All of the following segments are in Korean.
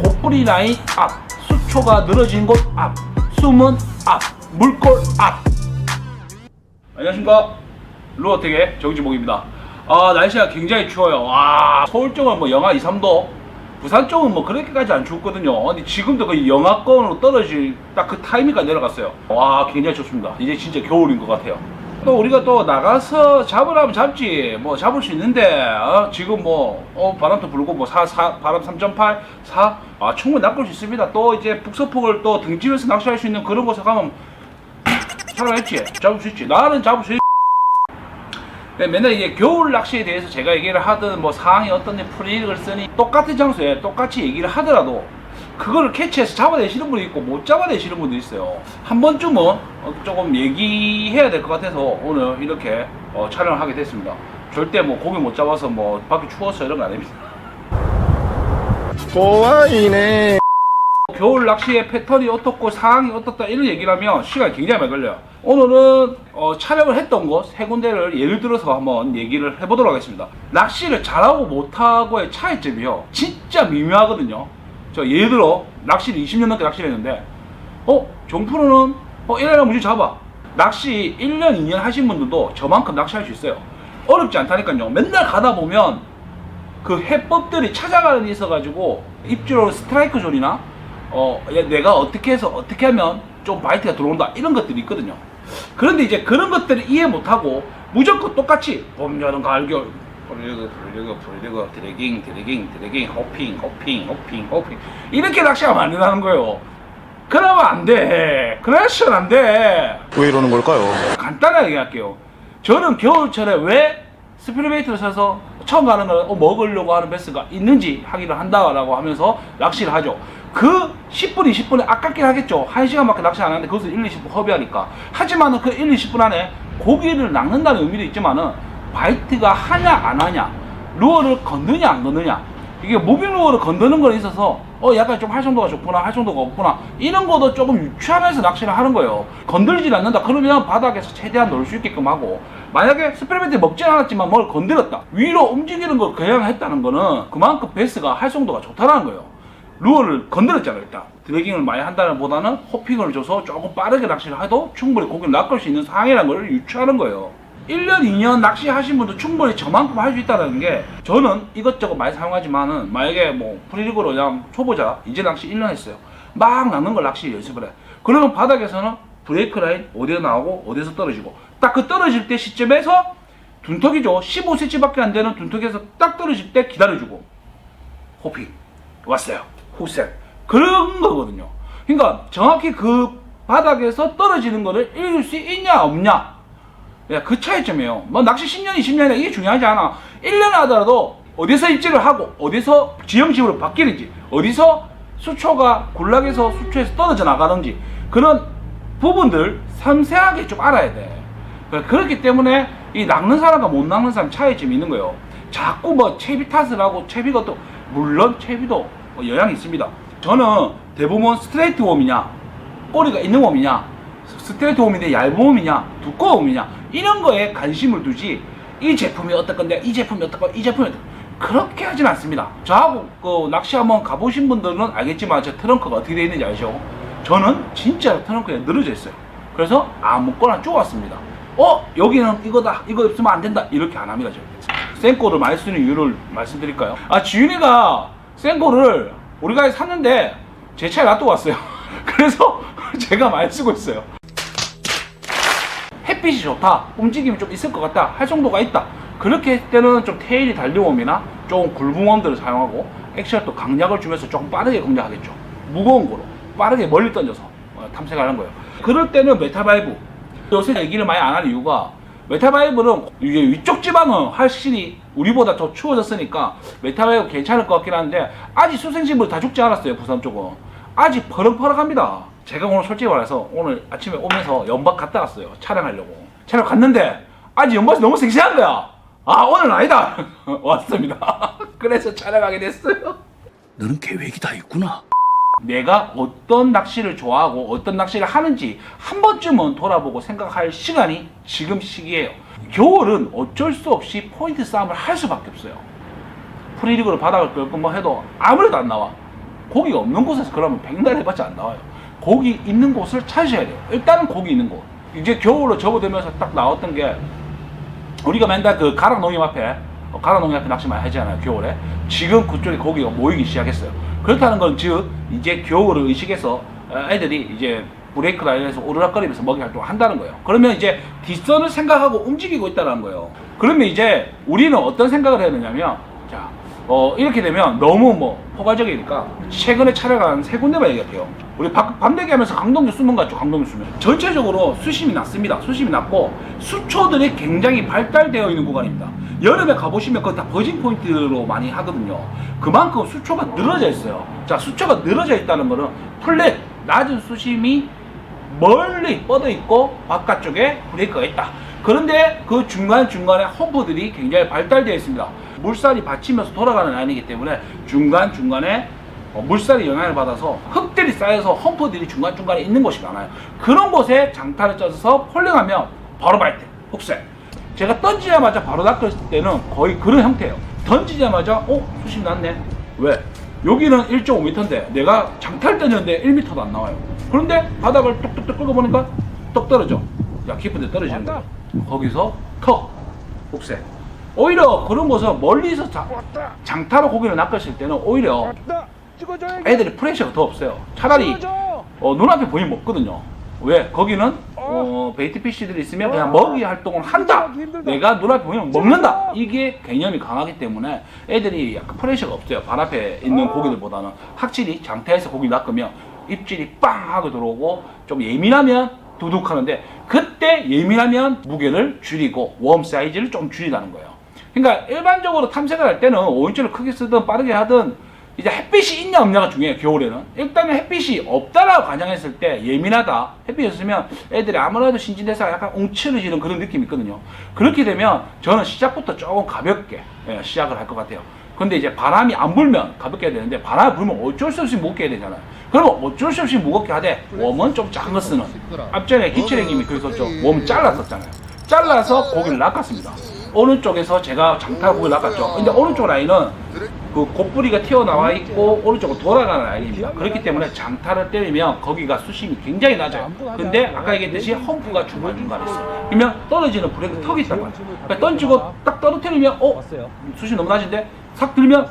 고뿌리 라인 앞, 수초가 늘어진 곳 앞, 숨은 앞, 물골 앞. 안녕하십니까, 루어텍의 정지목입니다. 날씨가 굉장히 추워요. 서울 쪽은 뭐 영하 2, 3도, 부산 쪽은 뭐 그렇게까지 안 춥거든요. 근데 지금도 거의 영하권으로 떨어질 딱 그 타이밍까지 내려갔어요. 굉장히 좋습니다. 이제 진짜 겨울인 것 같아요. 또 우리가 또 나가서 잡으라면 잡지, 뭐 잡을 수 있는데 지금 바람도 불고 바람 3.8, 4 충분히 낚을 수 있습니다. 또 이제 북서폭을 또 등지면서 낚시할 수 있는 그런 곳에 가면 살아있지, 잡을 수 있지. 나는 잡을 수 있지. 맨날 이게 겨울 낚시에 대해서 제가 얘기를 하든 뭐 상황이 어떤데 프리릭을 쓰니 똑같은 장소에 똑같이 얘기를 하더라도 그거를 캐치해서 잡아내시는 분이 있고 못 잡아내시는 분도 있어요. 한 번쯤은 조금 얘기해야 될 것 같아서 오늘 이렇게 촬영을 하게 됐습니다. 절대 뭐 고기 못 잡아서 뭐 밖에 추워서 이런 거 아닙니다. 고와이네. 겨울 낚시의 패턴이 어떻고 상황이 어떻다 이런 얘기를 하면 시간이 굉장히 많이 걸려요. 오늘은 촬영을 했던 곳 세 군데를 예를 들어서 한번 얘기를 해보도록 하겠습니다. 낚시를 잘하고 못하고의 차이점이요, 진짜 미묘하거든요. 저 예를 들어 낚시를 20년 넘게 낚시를 했는데 정프로는 1년에 무지 잡아. 낚시 1년 2년 하신 분들도 저만큼 낚시할 수 있어요. 어렵지 않다니까요. 맨날 가다 보면 그 해법들이 찾아가는 데 있어가지고 입질로 스트라이크 존이나 내가 어떻게 해서 어떻게 하면 좀 바이트가 들어온다 이런 것들이 있거든요. 그런데 이제 그런 것들을 이해 못하고 무조건 똑같이 봄, 여름, 가을, 겨울 프리리그, 드래깅, 호핑 이렇게 낚시하면 안 된다는 거예요. 그러면 안 돼. 그래서는 안 돼. 왜 이러는 걸까요? 간단하게 얘기할게요. 저는 겨울철에 왜 스피드베이트를 사서 처음 가는 걸 먹으려고 하는 베스가 있는지 확인을 한다라고 하면서 낚시를 하죠. 그 10분, 20분에 아깝긴 하겠죠. 1시간밖에 낚시 안 하는데 거기서 1, 20분 허비하니까. 하지만은 그 1, 20분 안에 고기를 낚는다는 의미도 있지만은 바이트가 하냐 안 하냐, 루어를 건드냐 안 건드냐, 이게 무빙 루어를 건드는 거에 있어서 약간 좀 활성도가 좋구나, 활성도가 없구나, 이런 것도 조금 유추하면서 낚시를 하는 거예요. 건들지 않는다 그러면 바닥에서 최대한 놀 수 있게끔 하고, 만약에 스피드베이트 먹지 않았지만 뭘 건드렸다, 위로 움직이는 걸 그냥 했다는 거는 그만큼 베스가 활성도가 좋다는 거예요. 루어를 건드렸잖아요. 일단 드래깅을 많이 한다는 보다는 호핑을 줘서 조금 빠르게 낚시를 해도 충분히 고기를 낚을 수 있는 상황이라는 걸 유추하는 거예요. 1년 2년 낚시 하신 분도 충분히 저만큼 할 수 있다는 게, 저는 이것저것 많이 사용하지만은 만약에 뭐 프리릭으로 그냥 초보자 이제 낚시 1년 했어요. 막 낚는 걸 낚시 연습을 해. 그러면 바닥에서는 브레이크 라인 어디서 나오고 어디서 떨어지고, 딱 그 떨어질 때 시점에서 둔턱이죠. 15cm 밖에 안 되는 둔턱에서 딱 떨어질 때 기다려주고 호핑 왔어요, 후set, 그런 거거든요. 그러니까 정확히 그 바닥에서 떨어지는 거를 읽을 수 있냐 없냐, 그 차이점이에요. 뭐 낚시 10년이 20년이나 이게 중요하지 않아. 1년 하더라도 어디서 입질을 하고 어디서 지형식으로 바뀌는지, 어디서 수초가 군락에서 수초에서 떨어져 나가는지, 그런 부분들 섬세하게 좀 알아야 돼. 그렇기 때문에 이 낚는 사람과 못 낚는 사람 차이점이 있는 거예요. 자꾸 뭐 채비 탓을 하고, 채비가 또 물론 채비도 영향이 있습니다. 저는 대부분 스트레이트 웜이냐 꼬리가 있는 웜이냐, 스트레이트 웜인데 얇은 웜이냐 두꺼운 웜이냐, 이런 거에 관심을 두지 이 제품이 어떨 건데 이 제품이 어떨 건데 이 제품이 어떨 건데 그렇게 하진 않습니다. 저하고 낚시 한번 가보신 분들은 알겠지만 제 트렁크가 어떻게 되어 있는지 아시죠? 저는 진짜 트렁크에 늘어져 있어요. 그래서 아무거나 쪼았습니다. 여기는 이거다, 이거 없으면 안 된다, 이렇게 안 합니다. 센코를 많이 쓰는 이유를 말씀드릴까요? 지윤이가 센코를 우리가 샀는데 제 차에 놔두고 왔어요. 그래서 제가 많이 쓰고 있어요. 햇빛이 좋다, 움직임이 좀 있을 것 같다, 활성도가 있다, 그렇게 할 때는 좀 테일이 달린 웜이나 좀 굵은 웜들을 사용하고, 액션도 강약을 주면서 조금 빠르게 공략하겠죠. 무거운 거로 빠르게 멀리 던져서 탐색하는 거예요. 그럴 때는 메타바이브, 요새 얘기를 많이 안 하는 이유가, 메타바이브는 이게 위쪽 지방은 확실히 우리보다 더 추워졌으니까 메타바이브 괜찮을 것 같긴 한데, 아직 수생식물 다 죽지 않았어요. 부산 쪽은 아직 퍼럭퍼럭합니다. 제가 오늘 솔직히 말해서 오늘 아침에 오면서 연박 갔다 왔어요. 촬영하려고. 촬영 갔는데 아직 연박이 너무 싱싱한 거야. 오늘은 아니다. 왔습니다. 그래서 촬영하게 됐어요. 너는 계획이 다 있구나. 내가 어떤 낚시를 좋아하고 어떤 낚시를 하는지 한 번쯤은 돌아보고 생각할 시간이 지금 시기예요. 겨울은 어쩔 수 없이 포인트 싸움을 할 수밖에 없어요. 프리리그로 바닥을 끌고 뭐 해도 아무래도 안 나와. 고기가 없는 곳에서 그러면 백날 해봤자 안 나와요. 고기 있는 곳을 찾으셔야 돼요. 일단은 고기 있는 곳. 이제 겨울로 접어들면서 딱 나왔던 게 우리가 맨날 그 가락농협 앞에 낚시 많이 하잖아요, 겨울에. 지금 그쪽에 고기가 모이기 시작했어요. 그렇다는 건 즉 이제 겨울을 의식해서 애들이 이제 브레이크 라인에서 오르락거리면서 먹이 활동을 한다는 거예요. 그러면 이제 뒷선을 생각하고 움직이고 있다는 거예요. 그러면 이제 우리는 어떤 생각을 해야 되냐면, 자, 이렇게 되면 너무 뭐 포괄적이니까 최근에 촬영한 세 군데만 얘기할게요. 우리 밤대기 하면서 강동규 수문 갔죠. 강동규 수문 전체적으로 수심이 낮습니다. 수심이 낮고 수초들이 굉장히 발달되어 있는 구간입니다. 여름에 가보시면 그거 다 버진 포인트로 많이 하거든요. 그만큼 수초가 늘어져 있어요. 자, 수초가 늘어져 있다는 거는 플랫 낮은 수심이 멀리 뻗어 있고 바깥쪽에 브레이크가 있다. 그런데 그 중간중간에 험프들이 굉장히 발달되어 있습니다. 물살이 받치면서 돌아가는 라인이기 때문에 중간중간에 물살이 영향을 받아서 흙들이 쌓여서 험프들이 중간중간에 있는 곳이 많아요. 그런 곳에 장타를 쪄서 폴링하면 바로 발대, 훅set. 제가 던지자마자 바로 낚을 때는 거의 그런 형태예요. 던지자마자 수심 낮네. 왜? 여기는 1.5m인데 내가 장타를 던졌는데 1m도 안 나와요. 그런데 바닥을 뚝뚝뚝 끌고 보니까 떡 떨어져. 야, 깊은 데 떨어지는 거야. 거기서 턱, 훅set. 오히려 그런 곳은 멀리서 장타로 고기를 낚았을 때는 오히려 애들이 프레셔가 더 없어요. 차라리 눈앞에 보이면 먹거든요. 왜? 거기는 베이트 피쉬들이 있으면 그냥 먹이 활동을 한다. 내가 눈앞에 보이면 먹는다. 이게 개념이 강하기 때문에 애들이 약간 프레셔가 없어요. 발 앞에 있는 고기들보다는. 확실히 장타에서 고기 낚으면 입질이 빵 하고 들어오고 좀 예민하면 두둑 하는데, 그때 예민하면 무게를 줄이고 웜 사이즈를 좀 줄이라는 거예요. 그러니까 일반적으로 탐색을 할 때는 5인치를 크게 쓰든 빠르게 하든 이제 햇빛이 있냐 없냐가 중요해요. 겨울에는 일단은 햇빛이 없다라고 가정했을 때 예민하다, 햇빛이 없으면 애들이 아무래도 신진대사가 약간 웅츠러지는 그런 느낌이 있거든요. 그렇게 되면 저는 시작부터 조금 가볍게 시작을 할 것 같아요. 근데 이제 바람이 안 불면 가볍게 해야 되는데, 바람이 불면 어쩔 수 없이 무겁게 해야 되잖아요. 그러면 어쩔 수 없이 무겁게 하되 웜은 좀 작은 거 쓰는, 앞전에 기철형님이 그래서 웜 잘랐었잖아요. 잘라서 고기를 낚았습니다. 오른쪽에서 제가 장타 고기를 낚았죠. 근데 오른쪽 라인은 그 곱부리가 튀어나와 있고 오른쪽으로 돌아가는 라인입니다. 그렇기 때문에 장타를 때리면 거기가 수심이 굉장히 낮아요. 근데 아까 얘기했듯이 험프가 중간중간에 있어요. 그러면 떨어지는 브레이크 턱이 있단 말이에요. 그러니까 던지고 딱 떨어뜨리면 수심 너무 낮은데 싹 들면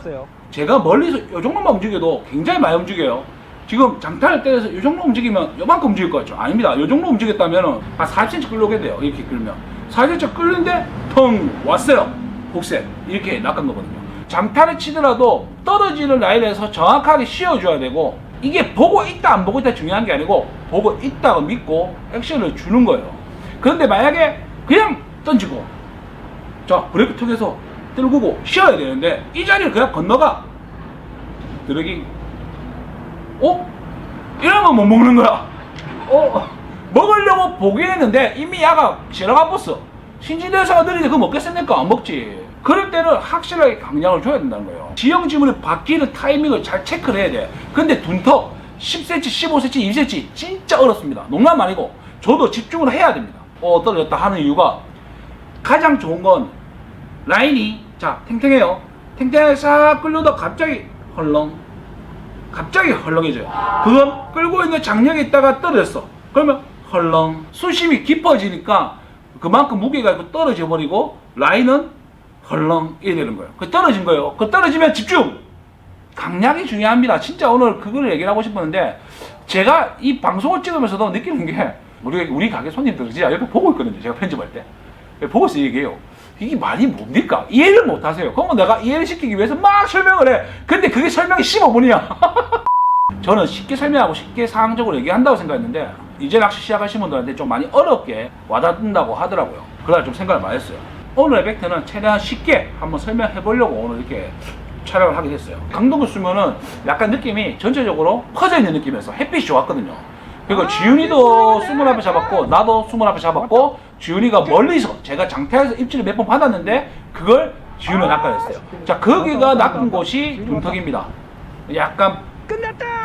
제가 멀리서 이 정도만 움직여도 굉장히 많이 움직여요. 지금 장타를 때려서 이 정도 움직이면 요만큼 움직일 것 같죠? 아닙니다. 이 정도 움직였다면 한 40cm 끌려오게 돼요. 이렇게 끌면 40cm 끌는데 텅 왔어요. 훅셋 이렇게 낚은 거거든요. 장타를 치더라도 떨어지는 라인에서 정확하게 씌워줘야 되고, 이게 보고 있다 안 보고 있다 중요한 게 아니고 보고 있다고 믿고 액션을 주는 거예요. 그런데 만약에 그냥 던지고 자 브레이크 턱에서 떨구고 쉬어야 되는데 이 자리를 그냥 건너가 드래깅 이러면 못 먹는 거야. 먹으려고 보긴 했는데 이미 야가 지나가 버렸어. 신진대사가 느리는데 그거 먹겠습니까? 안 먹지. 그럴 때는 확실하게 강약을 줘야 된다는 거예요. 지형 지문이 바뀌는 타이밍을 잘 체크를 해야 돼. 근데 둔턱 10cm, 15cm, 20cm 진짜 어렵습니다. 농담 아니고 저도 집중을 해야 됩니다. 떨어졌다 하는 이유가 가장 좋은 건 라인이 자 탱탱해요. 탱탱하게 싹 끌려다 갑자기 헐렁해져요. 그건 끌고 있는 장력에 있다가 떨어졌어. 그러면 헐렁. 수심이 깊어지니까 그만큼 무게가 있고 떨어져 버리고 라인은 헐렁 이래 되는 거예요. 그 떨어진 거예요. 그 떨어지면 집중. 강약이 중요합니다. 진짜 오늘 그걸 얘기를 하고 싶었는데, 제가 이 방송을 찍으면서도 느끼는 게 우리 가게 손님들 진짜 옆에 보고 있거든요. 제가 편집할 때 보고서 얘기해요. 이게 말이 뭡니까? 이해를 못 하세요. 그러면 내가 이해를 시키기 위해서 막 설명을 해. 근데 그게 설명이 15분이야. 저는 쉽게 설명하고 쉽게 상황적으로 얘기한다고 생각했는데, 이제 낚시 시작하신 분들한테 좀 많이 어렵게 와닿는다고 하더라고요. 그래서 좀 생각을 많이 했어요. 오늘 에펙트는 최대한 쉽게 한번 설명해 보려고 오늘 이렇게 촬영을 하게 됐어요. 강동구 수면은 약간 느낌이 전체적으로 퍼져 있는 느낌이어서 햇빛이 좋았거든요. 그리고 지훈이도 수문 앞에 잡았고 나도 수문 앞에 잡았고, 지훈이가 멀리서 제가 장타에서 입질을 몇 번 받았는데 그걸 지훈이 낚아냈어요. 자, 거기가 낚은 곳이 둔턱입니다. 약간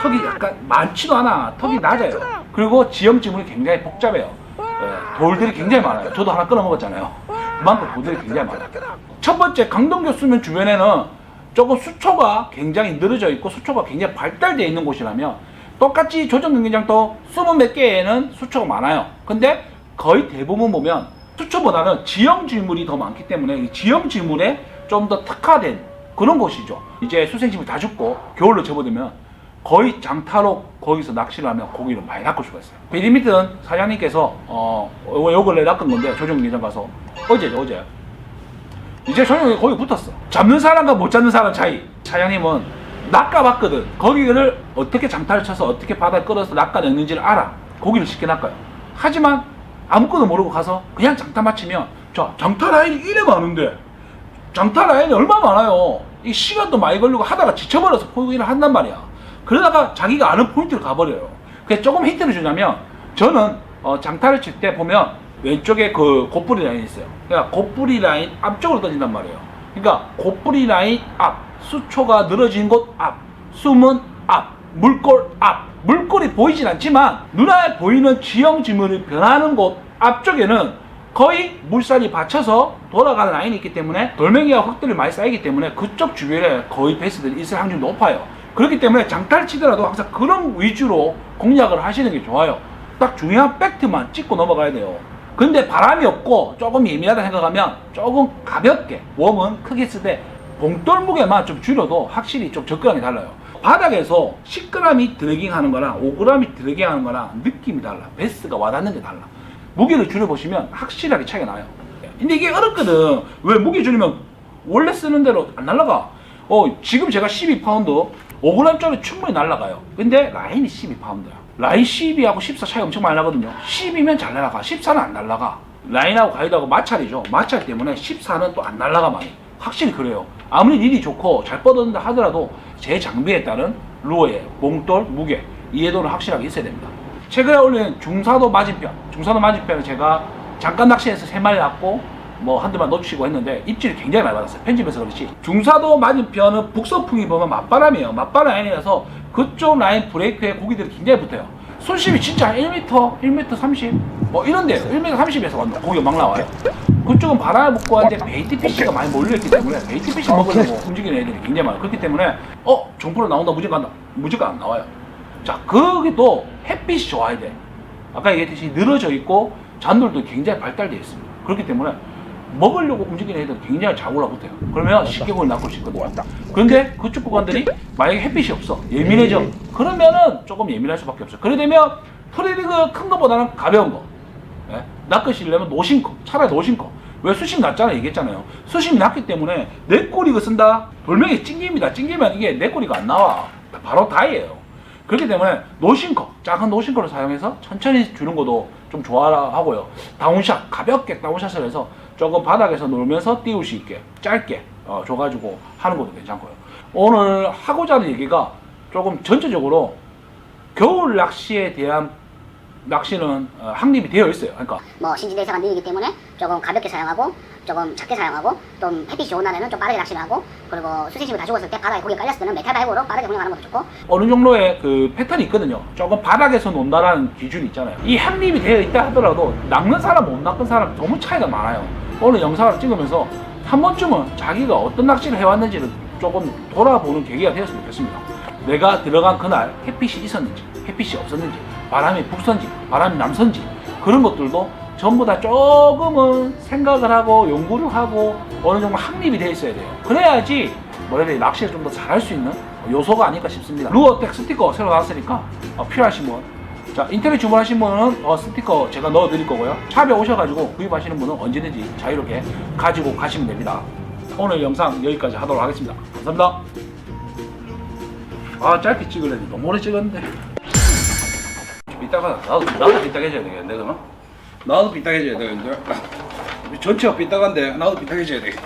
턱이 약간 많지도 않아. 턱이 낮아요. 그리고 지형 지문이 굉장히 복잡해요. 돌들이 굉장히 많아요. 저도 하나 끊어 먹었잖아요. 그만큼 돌들이 굉장히 많아요. 첫 번째 강동교 수면 주변에는 조금 수초가 굉장히 늘어져 있고 수초가 굉장히 발달되어 있는 곳이라면 똑같이 조정경기장도 20몇 개에는 수초가 많아요. 근데 거의 대부분 보면 수초보다는 지형지물이 더 많기 때문에 이 지형지물에 좀 더 특화된 그런 곳이죠. 이제 수생식물 다 죽고 겨울로 접어들면 거의 장타로 거기서 낚시를 하면 고기를 많이 낚을 수가 있어요. 베리미튼 사장님께서 요 근래 낚은 건데 조정경기장 가서 어제죠. 이제 조정이 거기 붙었어. 잡는 사람과 못 잡는 사람 차이. 사장님은 낚아봤거든. 거기를 어떻게 장타를 쳐서 어떻게 바다에 끌어서 낚아냈는지를 알아. 고기를 쉽게 낚아요. 하지만 아무것도 모르고 가서 그냥 장타 맞히면 자 장타 라인이 이래 많은데 장타 라인이 얼마나 많아요. 이 시간도 많이 걸리고 하다가 지쳐버려서 포기를 한단 말이야. 그러다가 자기가 아는 포인트를 가버려요. 그래서 조금 힌트를 주자면 저는 장타를 칠 때 보면 왼쪽에 그 곱뿌리 라인이 있어요. 그러니까 곱뿌리 라인 앞쪽으로 던진단 말이에요. 그러니까 곱뿌리 라인 앞, 수초가 늘어진 곳 앞, 숨은 앞, 물골 앞. 물골이 보이진 않지만 눈에 보이는 지형지물이 변하는 곳 앞쪽에는 거의 물살이 받쳐서 돌아가는 라인이 있기 때문에 돌멩이와 흙들이 많이 쌓이기 때문에 그쪽 주변에 거의 베스들이 있을 확률이 높아요. 그렇기 때문에 장타를 치더라도 항상 그런 위주로 공략을 하시는 게 좋아요. 딱 중요한 팩트만 찍고 넘어가야 돼요. 근데 바람이 없고 조금 예민하다 생각하면 조금 가볍게 웜은 크게 쓰되 봉돌 무게만 좀 줄여도 확실히 좀 접근하기 달라요. 바닥에서 10g이 드래깅 하는 거랑 5g이 드래깅 하는 거랑 느낌이 달라. 베스가 와닿는 게 달라. 무게를 줄여보시면 확실하게 차이가 나요. 근데 이게 어렵거든. 왜 무게 줄이면 원래 쓰는 대로 안 날아가. 지금 제가 12파운드 5g짜리 충분히 날아가요. 근데 라인이 12파운드야. 라인 12하고 14 차이 엄청 많이 나거든요. 12면 잘 날아가. 14는 안 날아가. 라인하고 가이드하고 마찰이죠. 마찰 때문에 14는 또 안 날아가 많이. 확실히 그래요. 아무리 릴이 좋고 잘 뻗었는다 하더라도 제 장비에 따른 루어의 몽돌, 무게 이해도는 확실하게 있어야 됩니다. 최근에 올린 중사도 맞은편. 중사도 맞은편은 제가 잠깐 낚시해서 3마리 낚고 뭐 한두 번 놓치고 했는데 입질이 굉장히 많이 받았어요. 편집해서 그렇지. 중사도 맞은편은 북서풍이 보면 맞바람이에요. 맞바람 라인이라서 그쪽 라인 브레이크에 고기들이 굉장히 붙어요. 수심이 진짜 한 1m, 1m 30 뭐 이런데요. 1m 30에서 고기가 막 나와요. 그쪽은 바람을 붙고 하는데 베이트 피쉬가 많이 몰려있기 때문에 베이트 피쉬 먹으려고 움직이는 애들이 굉장히 많아요. 그렇기 때문에 종프로 나온다 무조건 안 나와요. 자, 거기도 햇빛이 좋아야 돼. 아까 얘기했듯이 늘어져 있고 잔돌도 굉장히 발달되어 있습니다. 그렇기 때문에 먹으려고 움직이는 애들 굉장히 잘 올라붙어요. 그러면 쉽게 고기 낚을 수 있거든요. 그런데 그쪽 구간들이 만약에 햇빛이 없어 예민해져 그러면은 조금 예민할 수밖에 없어요. 그래 되면 트레이딩 큰 거보다는 가벼운 거 낚으시려면 노신커, 차라리 노신커. 왜 수심 낮잖아 얘기했잖아요. 수심이 낮기 때문에 내 꼬리가 쓴다 돌멩이 찡깁니다. 찡기면 이게 내 꼬리가 안 나와. 바로 다이에요. 그렇기 때문에 노싱커, 작은 노싱커를 사용해서 천천히 주는 것도 좀 좋아하고요. 다운샷, 가볍게 다운샷을 해서 조금 바닥에서 놀면서 띄울 수 있게 짧게 줘가지고 하는 것도 괜찮고요. 오늘 하고자 하는 얘기가 조금 전체적으로 겨울 낚시에 대한 낚시는 확립이 되어 있어요. 그러니까 뭐 신진대사가 느리기 때문에 조금 가볍게 사용하고 조금 작게 사용하고 좀 햇빛이 좋은 날에는 좀 빠르게 낚시를 하고 그리고 수세심을 다 죽었을 때 바닥에 고기 깔렸을 때는 메탈 발굴로 빠르게 공략하는 것도 좋고 어느 정도의 그 패턴이 있거든요. 조금 바닥에서 논다라는 기준이 있잖아요. 이 확립이 되어 있다 하더라도 낚는 사람 못 낚는 사람 너무 차이가 많아요. 오늘 영상을 찍으면서 한 번쯤은 자기가 어떤 낚시를 해왔는지를 조금 돌아보는 계기가 되었으면 좋겠습니다. 내가 들어간 그날 햇빛이 있었는지 햇빛이 없었는지 바람이 북선지 바람이 남선지 그런 것들도 전부 다 조금은 생각을 하고 연구를 하고 어느 정도 확립이 되어 있어야 돼요. 그래야지 뭐라 해야 돼 낚시를 좀 더 잘할 수 있는 요소가 아닐까 싶습니다. 루어텍 스티커 새로 나왔으니까 필요하신 분 자 인터넷 주문하신 분은 스티커 제가 넣어 드릴 거고요. 샵에 오셔가지고 구입하시는 분은 언제든지 자유롭게 가지고 가시면 됩니다. 오늘 영상 여기까지 하도록 하겠습니다. 감사합니다. 짧게 찍으려니 너무 오래 찍었는데 삐딱하다. 나도 삐딱해져야 되겠는데 그러면? 나도 삐딱해져야 되겠는데 전체가 삐딱한데 나도 삐딱해져야 되겠다.